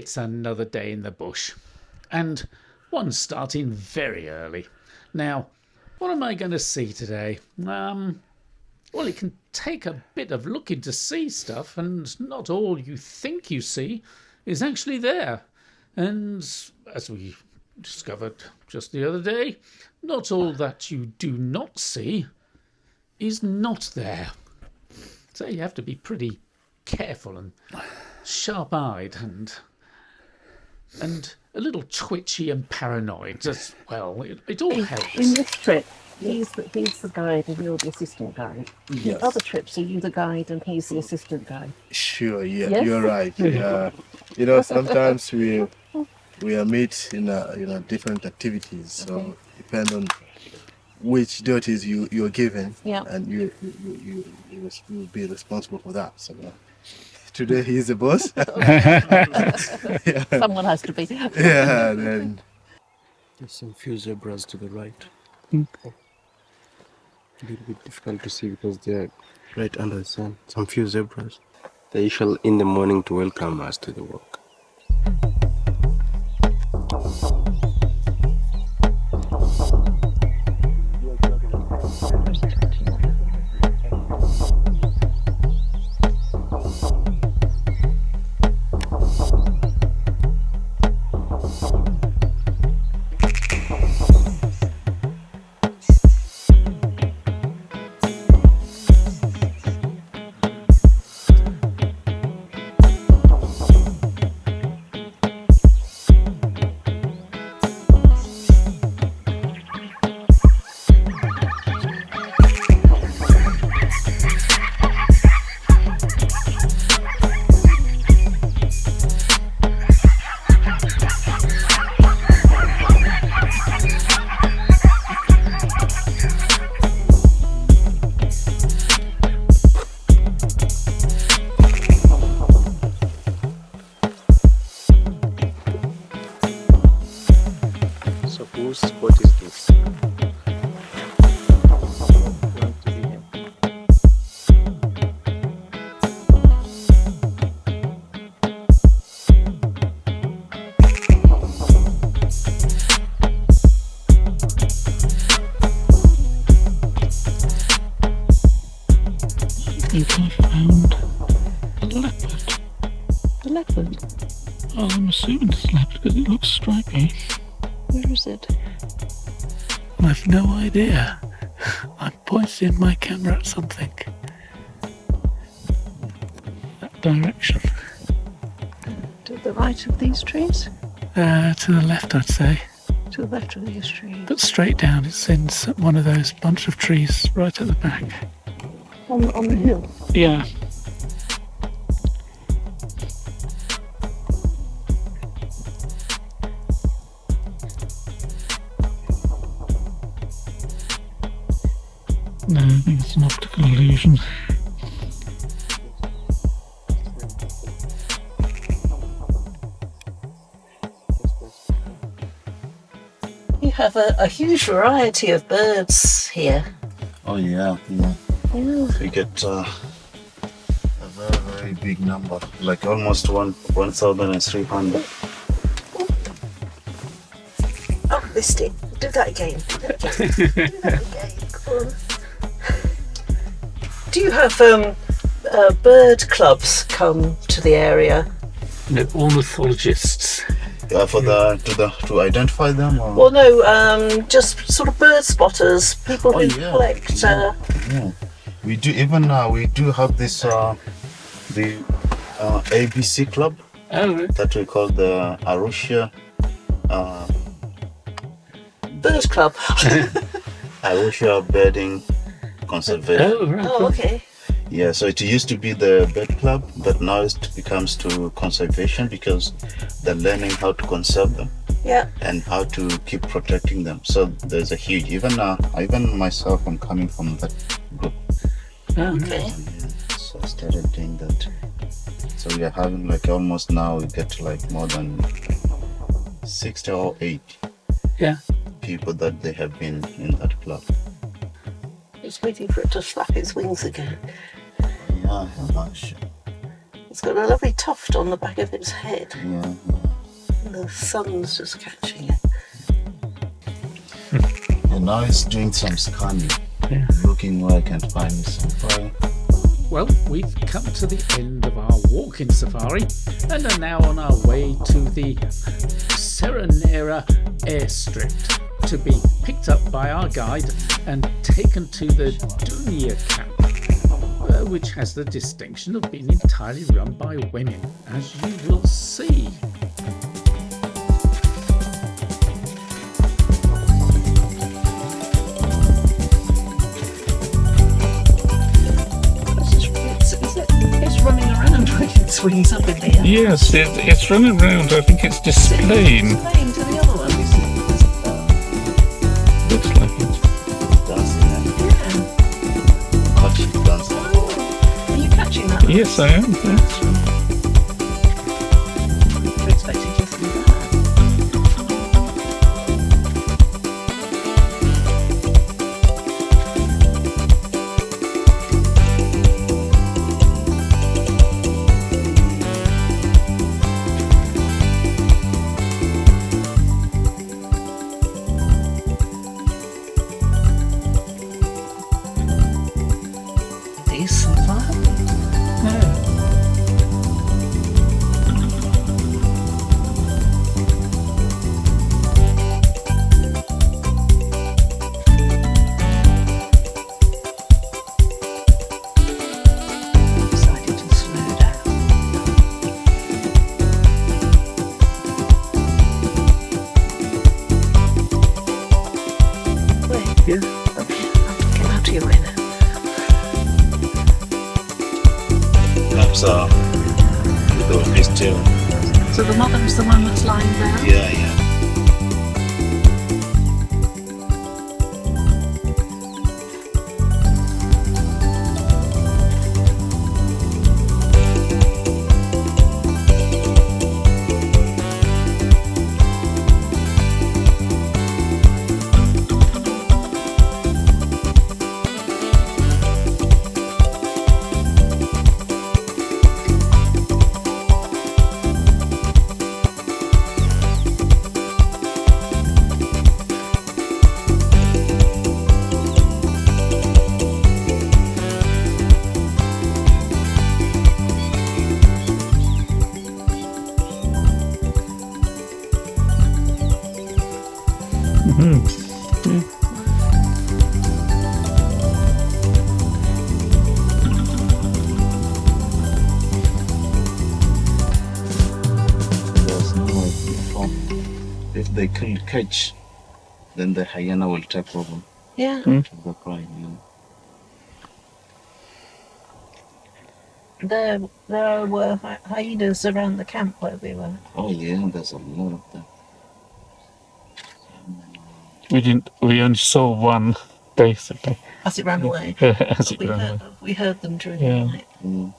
It's another day in the bush, and one starting very early. Now, what am I going to see today? Well, it can take a bit of looking to see stuff, and not all you think you see is actually there. And as we discovered just the other day, not all that you do not see is not there. So you have to be pretty careful and sharp-eyed and a little twitchy and paranoid as well. It all helps. In this trip, he's the guide and you're the assistant guide. Yes. In other trips, are you the guide and he's the assistant guide? Sure, yeah, Yes? you're right. Sometimes we are meet in different activities. So depend on which duties you're given, and you will be responsible for that. So today he's the boss. Someone has to be. Yeah, then there's some few zebras to the right. A little bit difficult to see because they're right under the sun. Some few zebras. They shall in the morning to welcome us to the walk. Whose spot is this? You have found a leopard. The leopard? Oh, I'm assuming it's a leopard because it looks stripy. Where is it? I've no idea. I'm pointing my camera at something. That direction. To the right of these trees? To the left, I'd say. To the left of these trees. But straight down, it's in one of those bunch of trees right at the back. On the hill? Yeah. No, I think it's an optical illusion. You have a huge variety of birds here. Oh yeah. Yeah. We get a very, very big number, like almost 1,300. Oh, missed it. Do that again. Do that again. Come on. Do you have bird clubs come to the area? No, ornithologists. To identify them? Or? Well, no, just sort of bird spotters, people who collect. Yeah. We do even we do have this the ABC club that we call the Arusha Bird club. Arusha Birding Conservation. Oh, right. Oh, okay. Yeah, so it used to be the bird club, but now it becomes to conservation because they're learning how to conserve them. Yeah. And how to keep protecting them. So there's a huge, even myself, I'm coming from that group. Oh, okay. So I started doing that. So we are having like almost now we get like more than 60 or 80 people that they have been in that club. It's waiting for it to flap its wings again. Yeah, I'm not sure. It's got a lovely tuft on the back of its head. Yeah. And the sun's just catching it. And now it's doing some scanning, looking where I can find some prey. Well, we've come to the end of our walking safari and are now on our way to the Serenera airstrip to be picked up by our guide and taken to the Dunia camp, which has the distinction of being entirely run by women, as you will see. It's running around when it swings up in the air. Yes, it's running around. I think it's displaying. It's playing to the other one. Looks like it. Dancing there. Watch it dancing. Are you catching that? Yes, I am. Yes. You're expecting to see that. Decent fun. Decided to slow down. Wait, Yeah. get out of your way now. Perhaps with this too. So the mother is the one that's lying down? Yeah. There's no uniform. If they can't catch, then the hyena will take over Yeah. the prey. There were hyenas around the camp where we were. Oh yeah, there's a lot of them. We only saw one, basically. As it ran away. As it we, ran heard, away. we heard them during Yeah. the night. Mm.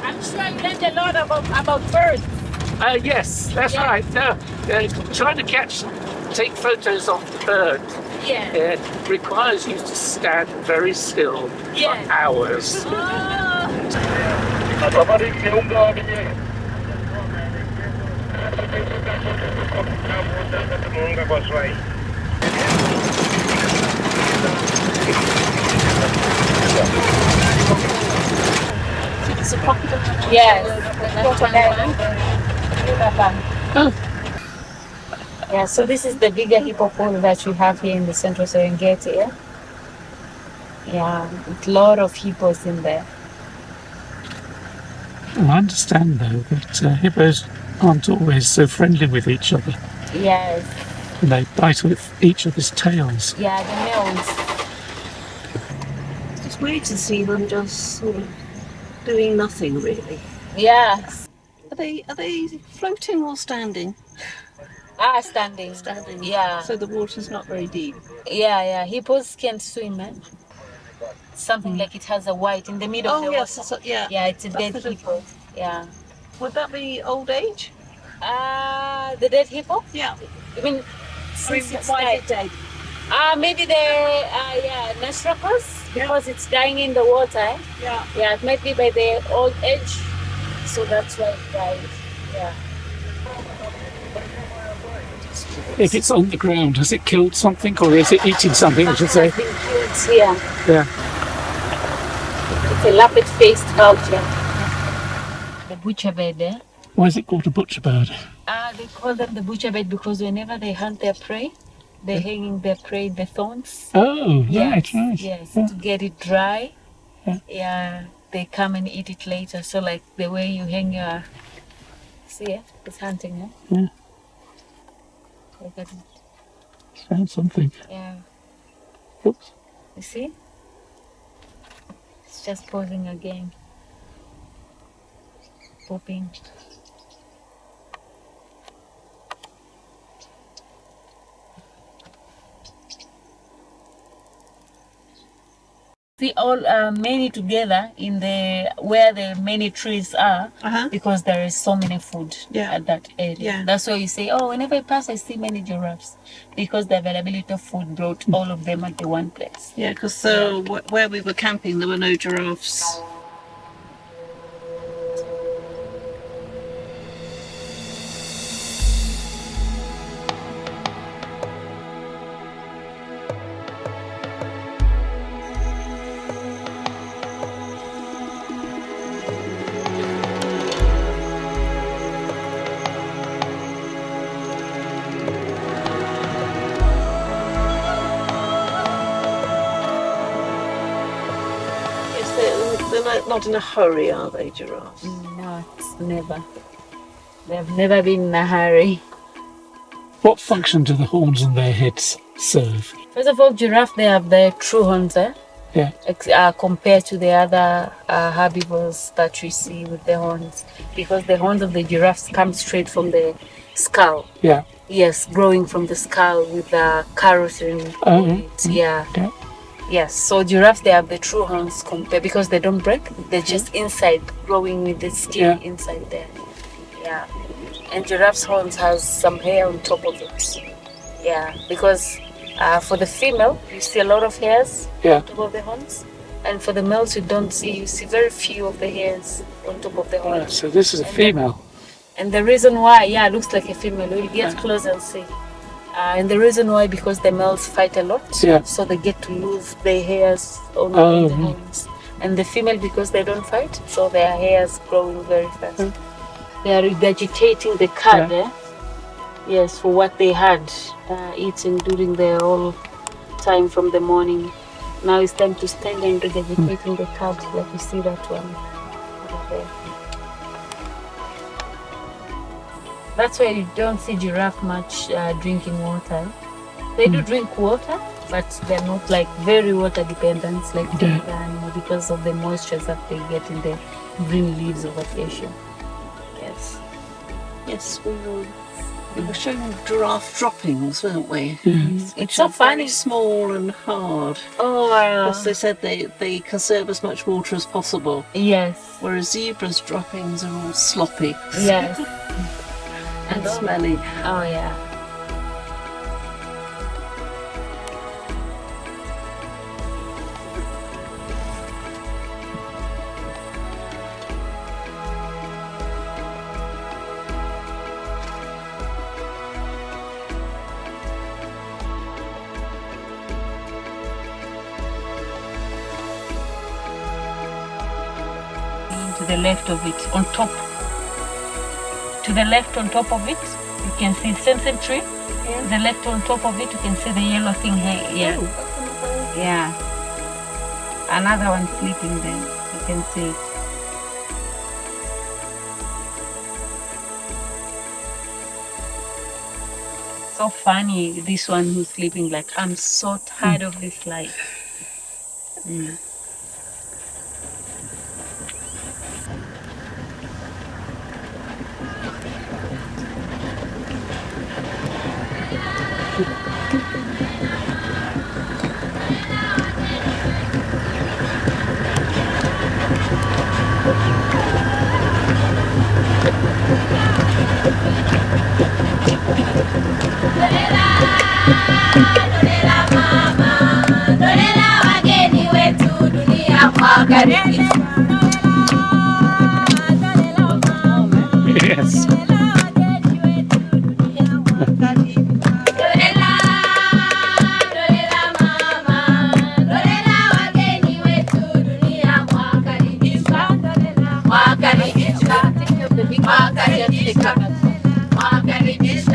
I'm sure you learned a lot about birds. Yes, that's right. No, trying to take photos of the bird Yeah. requires you to stand very still Yeah. for hours. Oh. It's a crocodile. Yes. Oh, Yeah, so this is the bigger hippopotamus that we have here in the central Serengeti. Yeah, with a lot of hippos in there. Well, I understand, though, that hippos aren't always so friendly with each other. Yes. And they bite with each other's tails. Yeah, the males. It's weird to see them just sort of doing nothing really. Yes. Are they floating or standing? Standing. Standing. Yeah. So the water's not very deep. Yeah. Hippos can swim, man. Something like it has a white in the middle of the yes, water. yeah. Yeah, it's a That's dead what it- hippo. Yeah. Would that be old age? The dead hippo? Yeah. I mean, since it's Why died. is it dead? Maybe the natural cause because it's dying in the water. Yeah. Yeah, it might be by the old age, so that's why it died. Yeah. If it's on the ground, has it killed something or is it eating something, I should say? It's been killed here. Yeah. It's a lappet-faced vulture. The butcher bird. Why is it called a butcher bird? They call them the butcher bird because whenever they hunt their prey, they're hanging their prey in the thorns. Oh, Yes, right. yes, Yeah. to get it dry. Yeah. Yeah, they come and eat it later. So like the way you hang your, see, it's hunting, yeah. Yeah. Look at it. Found something. Yeah, Oops. you see? It's just posing again. Pooping. See all many together in the where the many trees are because there is so many food at that area. Yeah. That's why you say, oh, whenever I pass, I see many giraffes because the availability of food brought all of them at the one place. Yeah, because where we were camping, there were no giraffes. They're not in a hurry, are they, giraffes? Not never. They've never been in a hurry. What function do the horns on their heads serve? First of all, giraffe, they have their true horns, Yeah. compared to the other herbivores that we see with the horns, because the horns of the giraffes come straight from the skull. Yeah. Yes, growing from the skull with the keratin. Oh, in it. Yeah. Yeah. Yes. So giraffes, they have the true horns compared because they don't break. They're just inside, growing with the skin inside there. Yeah. And giraffe's horns has some hair on top of it. Yeah, because for the female, you see a lot of hairs Yeah. on top of the horns, and for the males, you see very few of the hairs on top of the horns. So this is a female. And the reason why, it looks like a female. We'll get closer and see. And the reason why, because the males fight a lot, Yeah. so they get to lose their hairs on Oh, the horns. And the female, because they don't fight, so their hairs growing very fast. They are regurgitating the cud, yes, for what they had eaten during their whole time from the morning. Now it's time to stand and regurgitating the cud, like you see that one over there. That's why you don't see giraffe much drinking water. They do drink water, but they're not like very water dependent like the other animal because of the moisture that they get in the green leaves of acacia. Yes. Yes, we were showing giraffe droppings, weren't we? It's so funny. Very small and hard. Oh, Because they said they conserve as much water as possible, yes, whereas zebras' droppings are all sloppy yes. and smelly. Oh, yeah. to the left of it, on top. To the left on top of it, you can see the same tree. Yeah. The left on top of it, you can see the yellow thing here. Yeah. Oh, yeah. Another one sleeping there. You can see it. So funny, this one who's sleeping like, I'm so tired of this life. Mm. Yes. Wakaribishwa